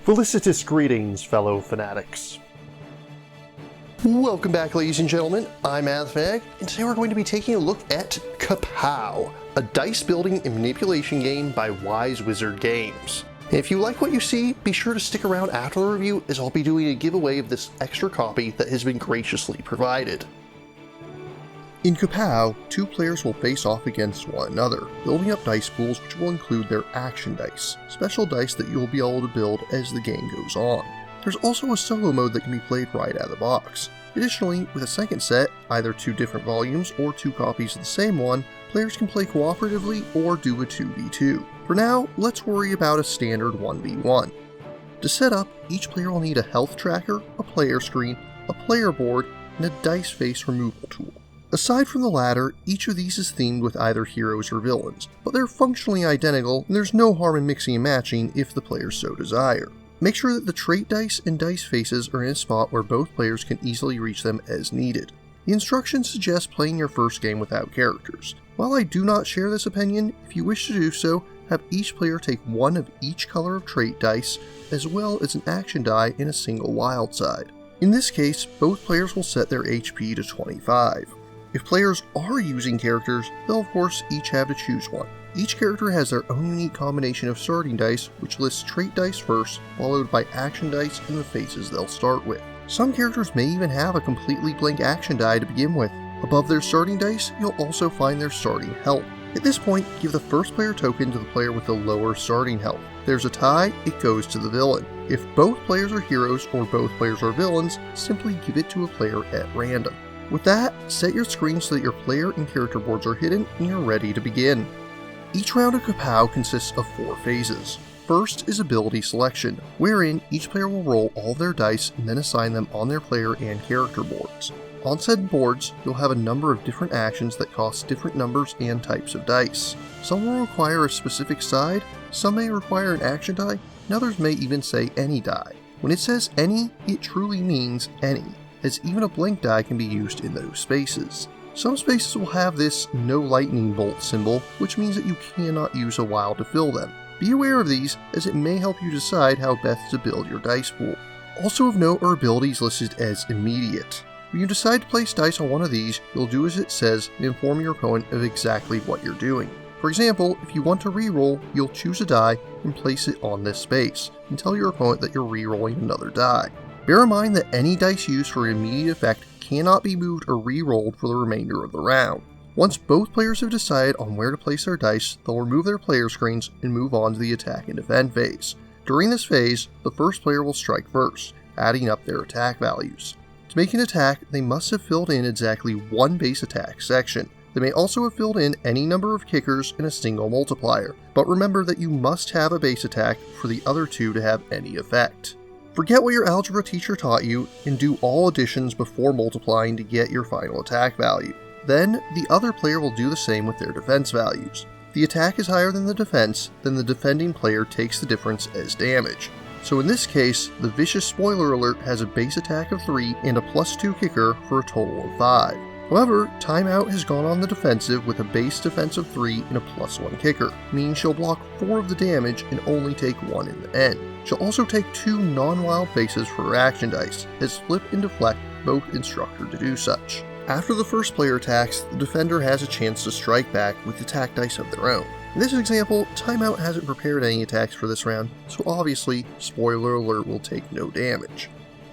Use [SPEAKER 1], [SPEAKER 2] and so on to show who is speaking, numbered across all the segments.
[SPEAKER 1] Felicitous greetings, fellow fanatics. Welcome back, ladies and gentlemen. I'm AtF, and today we're going to be taking a look at KAPOW, a dice building and manipulation game by Wise Wizard Games. And if you like what you see, be sure to stick around after the review, as I'll be doing a giveaway of this extra copy that has been graciously provided. In KAPOW, two players will face off against one another, building up dice pools which will include their action dice, special dice that you'll be able to build as the game goes on. There's also a solo mode that can be played right out of the box. Additionally, with a second set, either two different volumes or two copies of the same one, players can play cooperatively or do a 2v2. For now, let's worry about a standard 1v1. To set up, each player will need a health tracker, a player screen, a player board, and a dice face removal tool. Aside from the latter, each of these is themed with either heroes or villains, but they're functionally identical and there's no harm in mixing and matching if the players so desire. Make sure that the trait dice and dice faces are in a spot where both players can easily reach them as needed. The instructions suggest playing your first game without characters. While I do not share this opinion, if you wish to do so, have each player take one of each color of trait dice, as well as an action die and a single wild side. In this case, both players will set their HP to 25. If players are using characters, they'll of course each have to choose one. Each character has their own unique combination of starting dice, which lists trait dice first, followed by action dice and the faces they'll start with. Some characters may even have a completely blank action die to begin with. Above their starting dice, you'll also find their starting health. At this point, give the first player token to the player with the lower starting health. If there's a tie, it goes to the villain. If both players are heroes or both players are villains, simply give it to a player at random. With that, set your screen so that your player and character boards are hidden and you're ready to begin. Each round of KAPOW consists of 4 phases. First is ability selection, wherein each player will roll all their dice and then assign them on their player and character boards. On said boards, you'll have a number of different actions that cost different numbers and types of dice. Some will require a specific side, some may require an action die, and others may even say any die. When it says any, it truly means any, as even a blank die can be used in those spaces. Some spaces will have this no lightning bolt symbol, which means that you cannot use a wild to fill them. Be aware of these, as it may help you decide how best to build your dice pool. Also of note are abilities listed as immediate. When you decide to place dice on one of these, you'll do as it says and inform your opponent of exactly what you're doing. For example, if you want to reroll, you'll choose a die and place it on this space, and tell your opponent that you're rerolling another die. Bear in mind that any dice used for an immediate effect cannot be moved or re-rolled for the remainder of the round. Once both players have decided on where to place their dice, they'll remove their player screens and move on to the attack and defend phase. During this phase, the first player will strike first, adding up their attack values. To make an attack, they must have filled in exactly one base attack section. They may also have filled in any number of kickers and a single multiplier, but remember that you must have a base attack for the other two to have any effect. Forget what your algebra teacher taught you and do all additions before multiplying to get your final attack value. Then, the other player will do the same with their defense values. If the attack is higher than the defense, then the defending player takes the difference as damage. So in this case, the vicious spoiler alert has a base attack of 3 and a +2 kicker for a total of 5. However, Timeout has gone on the defensive with a base defense of 3 and a +1 kicker, meaning she'll block 4 of the damage and only take 1 in the end. She'll also take 2 non-wild faces for her action dice, as Flip and Deflect both instruct her to do such. After the first player attacks, the defender has a chance to strike back with attack dice of their own. In this example, Timeout hasn't prepared any attacks for this round, so obviously, spoiler alert, will take no damage.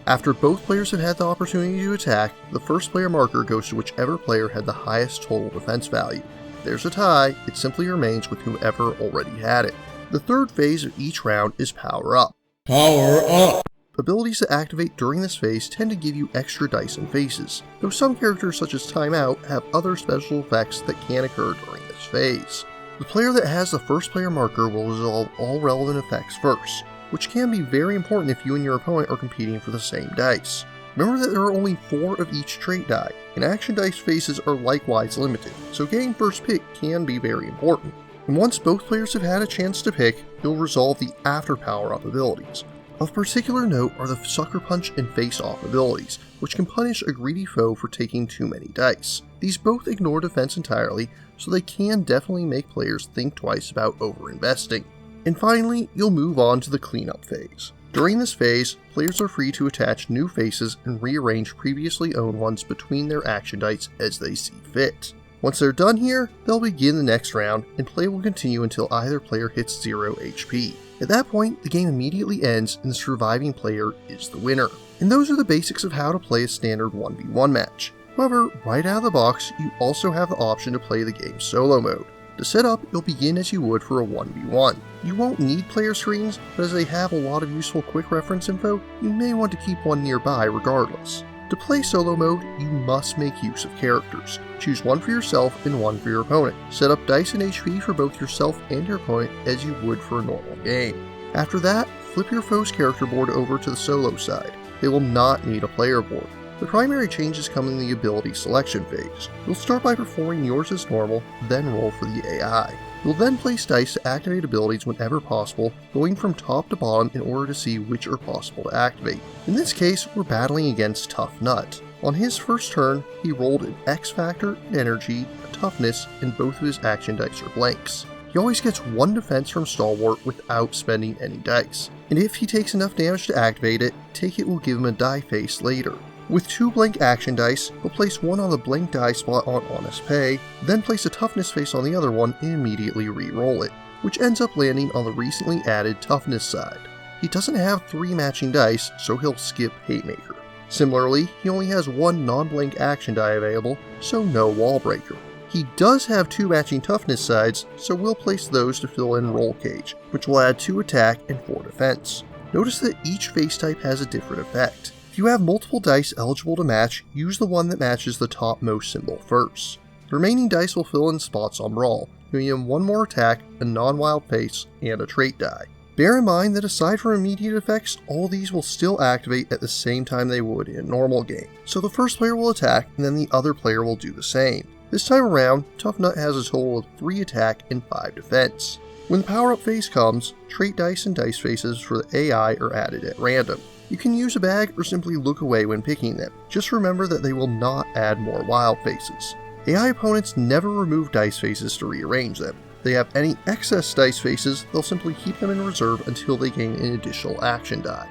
[SPEAKER 1] After both players have had the opportunity to attack, the first player marker goes to whichever player had the highest total defense value. If there's a tie, it simply remains with whoever already had it. The third phase of each round is Power Up. Power Up! Abilities that activate during this phase tend to give you extra dice and faces, though some characters such as Timeout have other special effects that can occur during this phase. The player that has the first player marker will resolve all relevant effects first, which can be very important if you and your opponent are competing for the same dice. Remember that there are only 4 of each trait die, and action dice faces are likewise limited, so getting first pick can be very important. And once both players have had a chance to pick, you'll resolve the after power-up abilities. Of particular note are the Sucker Punch and Face Off abilities, which can punish a greedy foe for taking too many dice. These both ignore defense entirely, so they can definitely make players think twice about overinvesting. And finally, you'll move on to the cleanup phase. During this phase, players are free to attach new faces and rearrange previously owned ones between their action dice as they see fit. Once they're done here, they'll begin the next round, and play will continue until either player hits 0 HP. At that point, the game immediately ends and the surviving player is the winner. And those are the basics of how to play a standard 1v1 match. However, right out of the box, you also have the option to play the game solo mode. To set up, you'll begin as you would for a 1v1. You won't need player screens, but as they have a lot of useful quick reference info, you may want to keep one nearby regardless. To play solo mode, you must make use of characters. Choose one for yourself and one for your opponent. Set up dice and HP for both yourself and your opponent as you would for a normal game. After that, flip your foe's character board over to the solo side. They will not need a player board. The primary changes come in the ability selection phase. You'll start by performing yours as normal, then roll for the AI. You'll then place dice to activate abilities whenever possible, going from top to bottom in order to see which are possible to activate. In this case, we're battling against Tough Nut. On his first turn, he rolled an X Factor, an Energy, a Toughness, and both of his action dice are blanks. He always gets one defense from Stalwart without spending any dice, and if he takes enough damage to activate it, Take It will give him a die face later. With 2 blank action dice, he'll place one on the blank die spot on Honest Pay, then place a Toughness face on the other one and immediately re-roll it, which ends up landing on the recently added Toughness side. He doesn't have 3 matching dice, so he'll skip Haymaker. Similarly, he only has 1 non-blank action die available, so no Wall Breaker. He does have 2 matching Toughness sides, so we'll place those to fill in Roll Cage, which will add 2 attack and 4 defense. Notice that each face type has a different effect. If you have multiple dice eligible to match, use the one that matches the topmost symbol first. The remaining dice will fill in spots on Brawl, giving him 1 more attack, a non-wild face, and a trait die. Bear in mind that aside from immediate effects, all these will still activate at the same time they would in a normal game. So the first player will attack, and then the other player will do the same. This time around, Tough Nut has a total of 3 attack and 5 defense. When the power-up phase comes, trait dice and dice faces for the AI are added at random. You can use a bag or simply look away when picking them. Just remember that they will not add more wild faces. AI opponents never remove dice faces to rearrange them. If they have any excess dice faces, they'll simply keep them in reserve until they gain an additional action die.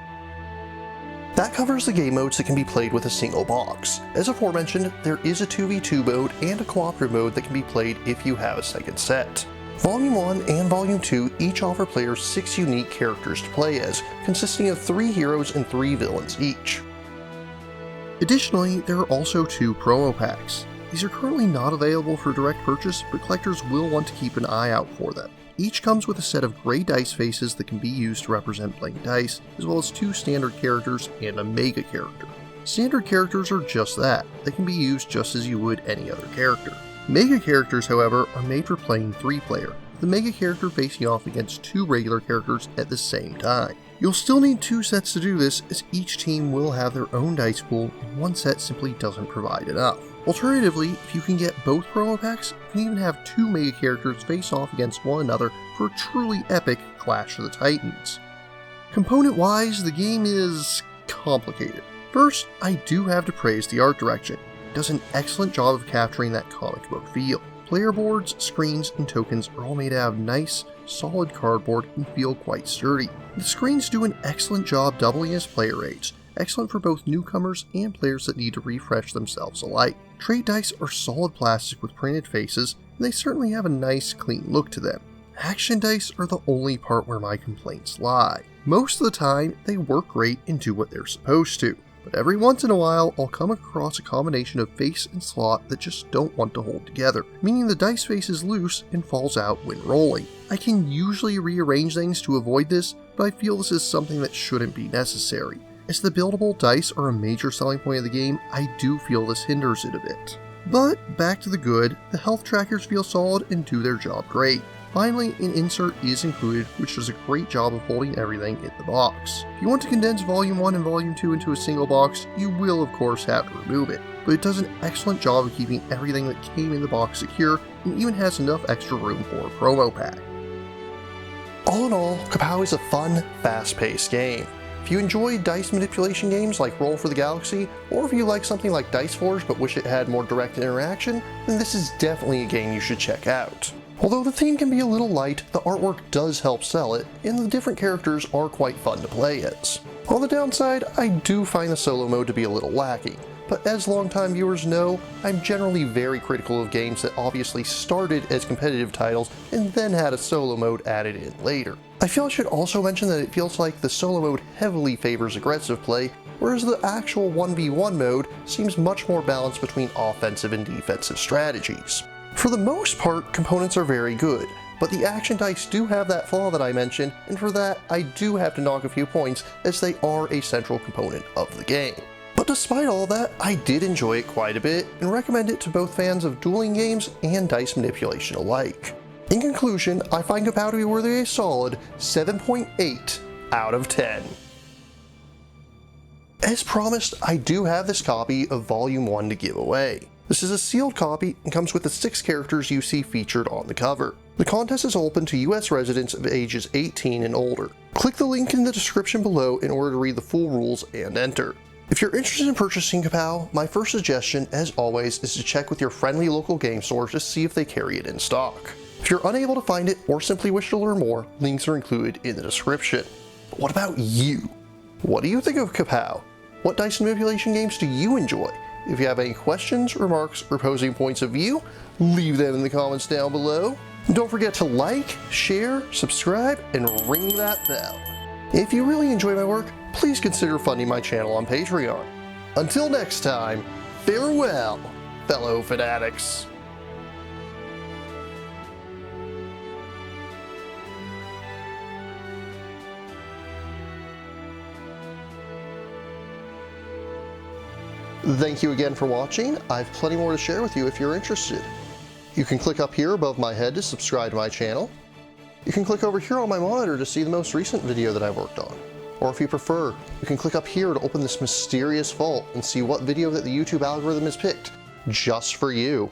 [SPEAKER 1] That covers the game modes that can be played with a single box. As aforementioned, there is a 2v2 mode and a cooperative mode that can be played if you have a second set. Volume 1 and Volume 2 each offer players 6 unique characters to play as, consisting of 3 heroes and 3 villains each. Additionally, there are also 2 promo packs. These are currently not available for direct purchase, but collectors will want to keep an eye out for them. Each comes with a set of gray dice faces that can be used to represent blank dice, as well as 2 standard characters and a mega character. Standard characters are just that, they can be used just as you would any other character. Mega characters, however, are made for playing 3-player, with the mega character facing off against 2 regular characters at the same time. You'll still need 2 sets to do this, as each team will have their own dice pool and one set simply doesn't provide enough. Alternatively, if you can get both promo packs, you can even have 2 mega characters face off against one another for a truly epic Clash of the Titans. Component-wise, the game is complicated. First, I do have to praise the art direction. It does an excellent job of capturing that comic book feel. Player boards, screens, and tokens are all made out of nice, solid cardboard and feel quite sturdy. The screens do an excellent job doubling as player aids, excellent for both newcomers and players that need to refresh themselves alike. Trait dice are solid plastic with printed faces, and they certainly have a nice, clean look to them. Action dice are the only part where my complaints lie. Most of the time, they work great and do what they're supposed to. But every once in a while, I'll come across a combination of face and slot that just don't want to hold together, meaning the dice face is loose and falls out when rolling. I can usually rearrange things to avoid this, but I feel this is something that shouldn't be necessary. As the buildable dice are a major selling point of the game, I do feel this hinders it a bit. But back to the good, the health trackers feel solid and do their job great. Finally, an insert is included, which does a great job of holding everything in the box. If you want to condense Volume 1 and Volume 2 into a single box, you will of course have to remove it, but it does an excellent job of keeping everything that came in the box secure, and even has enough extra room for a promo pack. All in all, KAPOW is a fun, fast-paced game. If you enjoy dice manipulation games like Roll for the Galaxy, or if you like something like Dice Forge but wish it had more direct interaction, then this is definitely a game you should check out. Although the theme can be a little light, the artwork does help sell it, and the different characters are quite fun to play as. On the downside, I do find the solo mode to be a little lacking, but as longtime viewers know, I'm generally very critical of games that obviously started as competitive titles and then had a solo mode added in later. I feel I should also mention that it feels like the solo mode heavily favors aggressive play, whereas the actual 1v1 mode seems much more balanced between offensive and defensive strategies. For the most part, components are very good, but the action dice do have that flaw that I mentioned, and for that I do have to knock a few points as they are a central component of the game. But despite all that, I did enjoy it quite a bit and recommend it to both fans of dueling games and dice manipulation alike. In conclusion, I find KAPOW to be worthy of a solid 7.8 out of 10. As promised, I do have this copy of Volume 1 to give away. This is a sealed copy and comes with the 6 characters you see featured on the cover. The contest is open to US residents of ages 18 and older. Click the link in the description below in order to read the full rules and enter. If you're interested in purchasing KAPOW, my first suggestion, as always, is to check with your friendly local game store to see if they carry it in stock. If you're unable to find it or simply wish to learn more, links are included in the description. But what about you? What do you think of KAPOW? What dice manipulation games do you enjoy? If you have any questions, remarks, or opposing points of view, leave them in the comments down below. And don't forget to like, share, subscribe, and ring that bell. If you really enjoy my work, please consider funding my channel on Patreon. Until next time, farewell, fellow fanatics. Thank you again for watching. I have plenty more to share with you if you're interested. You can click up here above my head to subscribe to my channel. You can click over here on my monitor to see the most recent video that I've worked on. Or if you prefer, you can click up here to open this mysterious vault and see what video that the YouTube algorithm has picked just for you.